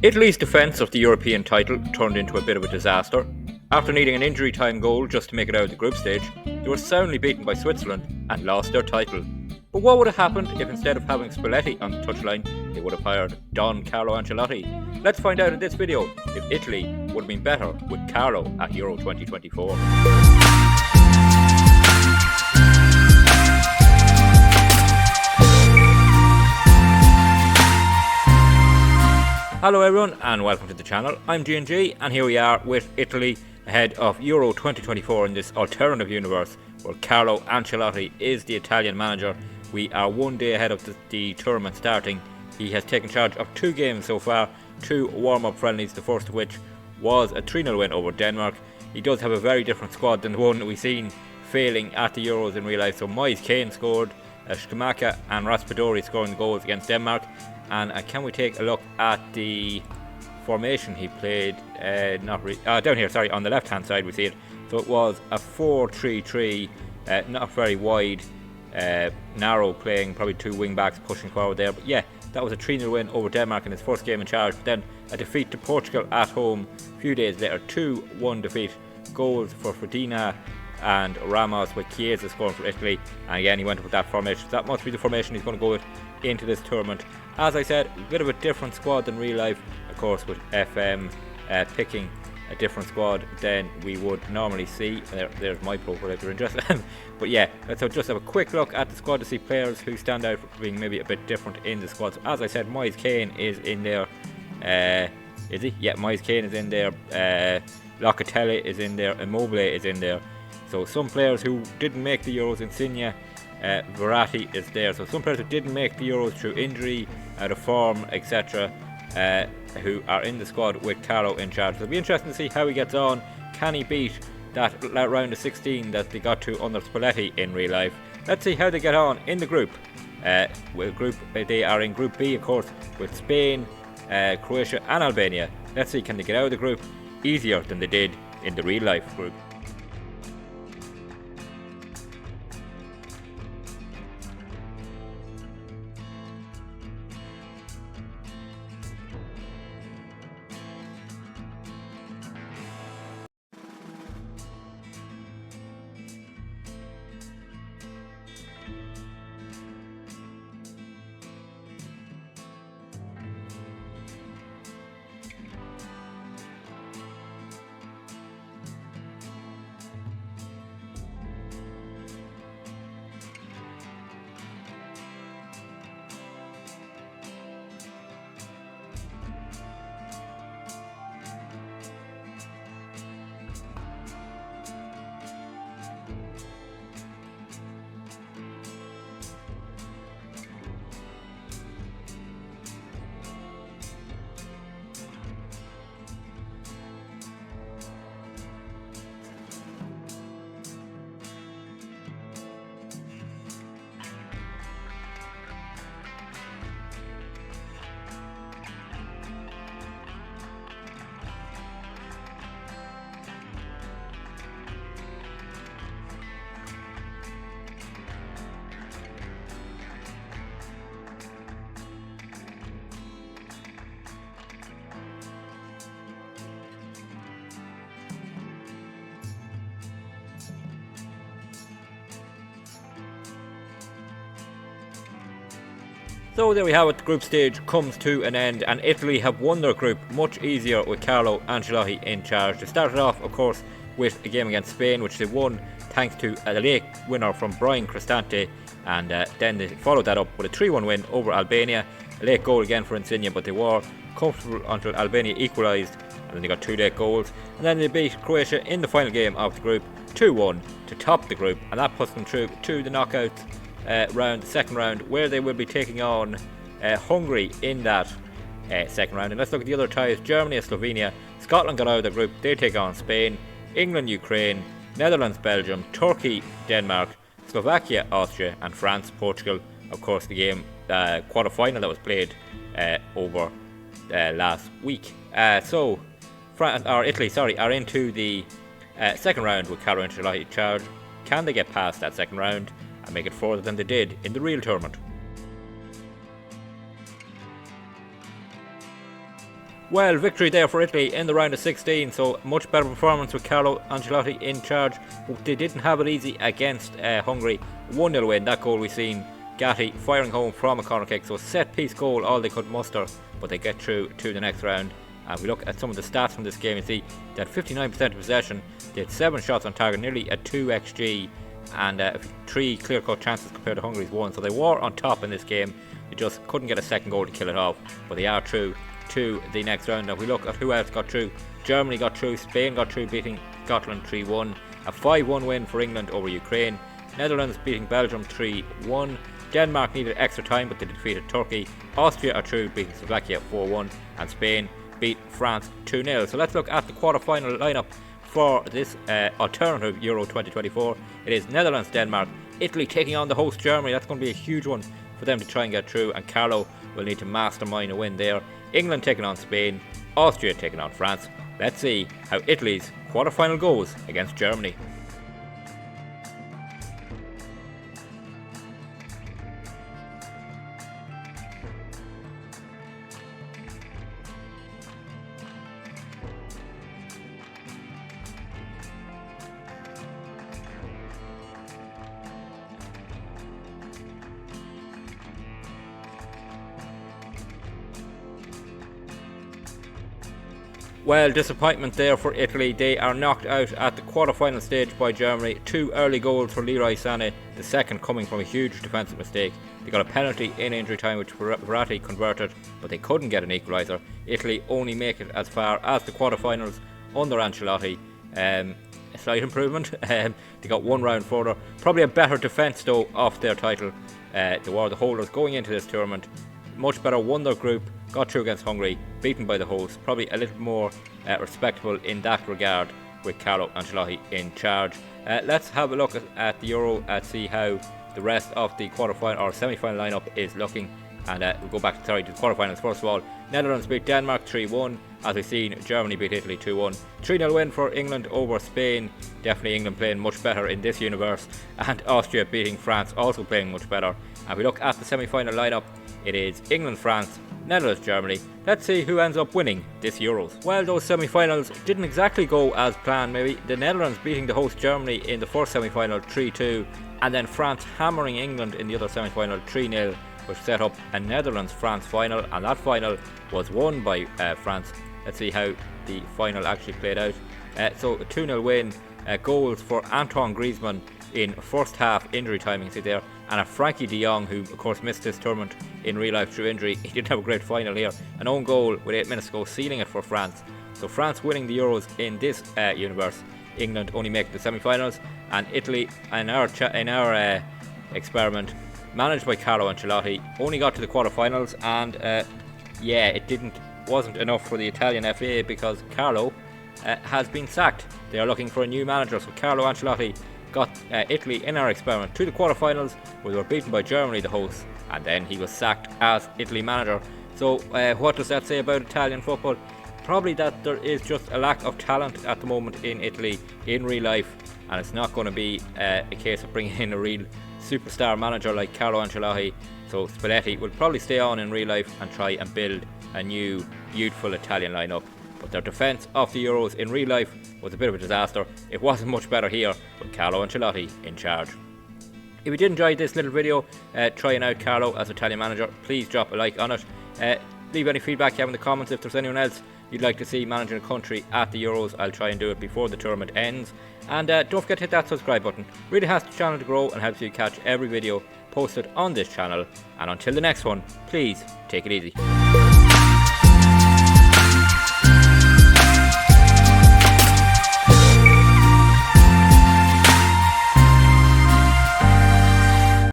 Italy's defence of the European title turned into a bit of a disaster. After needing an injury time goal just to make it out of the group stage, they were soundly beaten by Switzerland and lost their title. But what would have happened if instead of having Spalletti on the touchline, they would have hired Don Carlo Ancelotti? Let's find out in this video if Italy would have been better with Carlo at Euro 2024. Hello everyone and welcome to the channel. I'm G&G and here we are with Italy ahead of Euro 2024 in this alternative universe where Carlo Ancelotti is the Italian manager. We are one day ahead of the tournament starting. He has taken charge of two games so far, two warm-up friendlies, the first of which was a 3-0 win over Denmark. He does have a very different squad than the one that we've seen failing at the Euros in real life. So Moise Kean scored, Skamaka and Raspadori scoring the goals against Denmark. And can we take a look at the formation he played? Down here, sorry, on the left hand side we see it. So it was a 4-3-3, not very wide, narrow, playing probably two wing backs pushing forward there. But yeah, that was a 3-0 win over Denmark in his first game in charge. But then a defeat to Portugal at home a few days later, 2-1 defeat. Goals for Ferdinand and Ramos, with Chiesa scoring for Italy. And again, he went with that formation. So that must be the formation he's going to go with into this tournament. As I said, a bit of a different squad than real life, of course, with FM picking a different squad than we would normally see. There's my profile if you're interested. But yeah, let's just have a quick look at the squad to see players who stand out for being maybe a bit different in the squad. So as I said, Moise Kean is in there. Is he? Yeah, Moise Kean is in there. Locatelli is in there. Immobile is in there. So some players who didn't make the Euros, Insigne, Verratti is there. So some players who didn't make the Euros through injury, out of form, etc., who are in the squad with Carlo in charge. So it'll be interesting to see how he gets on. Can he beat that round of 16 that they got to under Spalletti in real life? Let's see how they get on in the group. They are in Group B, of course, with Spain, Croatia and Albania. Let's see, can they get out of the group easier than they did in the real life group? So there we have it, the group stage comes to an end and Italy have won their group much easier with Carlo Ancelotti in charge. They started off, of course, with a game against Spain, which they won thanks to a late winner from Brian Cristante, and then they followed that up with a 3-1 win over Albania. A late goal again for Insigne, but they were comfortable until Albania equalised, and then they got two late goals. And then they beat Croatia in the final game of the group 2-1 to top the group, and that puts them through to the knockouts round, the second round, where they will be taking on Hungary in that second round. And let's look at the other ties. Germany and Slovenia. Scotland got out of the group. They take on Spain, England, Ukraine, Netherlands, Belgium, Turkey, Denmark, Slovakia, Austria, and France, Portugal. Of course, the game quarter-final that was played over last week. So Italy are into the second round with Carlo Ancelotti in charge. Can they get past that second round and make it further than they did in the real tournament? Well, victory there for Italy in the round of 16, so much better performance with Carlo Ancelotti in charge. They didn't have it easy against Hungary. 1-0 win, that goal we seen Gatti firing home from a corner kick, so set piece goal all they could muster, but they get through to the next round. And we look at some of the stats from this game, you see they had 59% of possession, they had 7 shots on target, nearly a 2 XG, and 3 clear-cut chances compared to Hungary's 1, so they were on top in this game. They just couldn't get a second goal to kill it off, but they are through to the next round. Now we look at who else got through. Germany got through, Spain got through, beating Scotland 3-1, a 5-1 win for England over Ukraine, Netherlands beating Belgium 3-1, Denmark needed extra time but they defeated Turkey, Austria are through, beating Slovakia 4-1, and Spain beat France 2-0. So let's look at the quarter-final lineup for this alternative Euro 2024. It is Netherlands, Denmark, Italy taking on the host Germany. That's going to be a huge one for them to try and get through, and Carlo will need to mastermind a win there. England taking on Spain, Austria taking on France. Let's see how Italy's quarter-final goes against Germany. Well, disappointment there for Italy. They are knocked out at the quarter-final stage by Germany. 2 early goals for Leroy Sané, the second coming from a huge defensive mistake. They got a penalty in injury time which Verratti converted, but they couldn't get an equaliser. Italy only make it as far as the quarter-finals under Ancelotti. A slight improvement. They got 1 round further. Probably a better defence though of their title. They were the holders going into this tournament. Much better, won their group, got through against Hungary, beaten by the host. Probably a little more respectable in that regard with Carlo Ancelotti in charge. Let's have a look at the Euro and see how the rest of the quarterfinal or semi-final lineup is looking. And we'll go back to the quarterfinals. First of all, Netherlands beat Denmark 3-1. As we've seen, Germany beat Italy 2-1. 3-0 win for England over Spain. Definitely England playing much better in this universe. And Austria beating France, also playing much better. And we look at the semi-final lineup. It is England, France, Netherlands, Germany. Let's see who ends up winning this Euros. Well, those semi-finals didn't exactly go as planned maybe. The Netherlands beating the host Germany in the first semi-final 3-2, and then France hammering England in the other semi-final 3-0, which set up a Netherlands-France final, and that final was won by France. Let's see how the final actually played out. So a 2-0 win, goals for Antoine Griezmann in first half injury time, you can see there, and a Frankie de Jong, who of course missed this tournament in real life through injury. He didn't have a great final here. An own goal with 8 minutes to go, sealing it for France. So France winning the Euros in this universe. England only make the semi-finals, and Italy in our experiment, managed by Carlo Ancelotti, only got to the quarter-finals, and it wasn't enough for the Italian FA because Carlo has been sacked. They are looking for a new manager, so Carlo Ancelotti got Italy in our experiment to the quarterfinals, where they were beaten by Germany, the hosts, and then he was sacked as Italy manager. So what does that say about Italian football? Probably that there is just a lack of talent at the moment in Italy in real life, and it's not going to be a case of bringing in a real superstar manager like Carlo Ancelotti. So Spalletti will probably stay on in real life and try and build a new youthful Italian lineup. But their defence of the Euros in real life was a bit of a disaster. It wasn't much better here with Carlo Ancelotti in charge. If you did enjoy this little video trying out Carlo as Italian manager, please drop a like on it. Leave any feedback you have in the comments. If there's anyone else you'd like to see managing a country at the Euros, I'll try and do it before the tournament ends. And don't forget to hit that subscribe button. Really helps the channel to grow and helps you catch every video posted on this channel. And until the next one, please take it easy.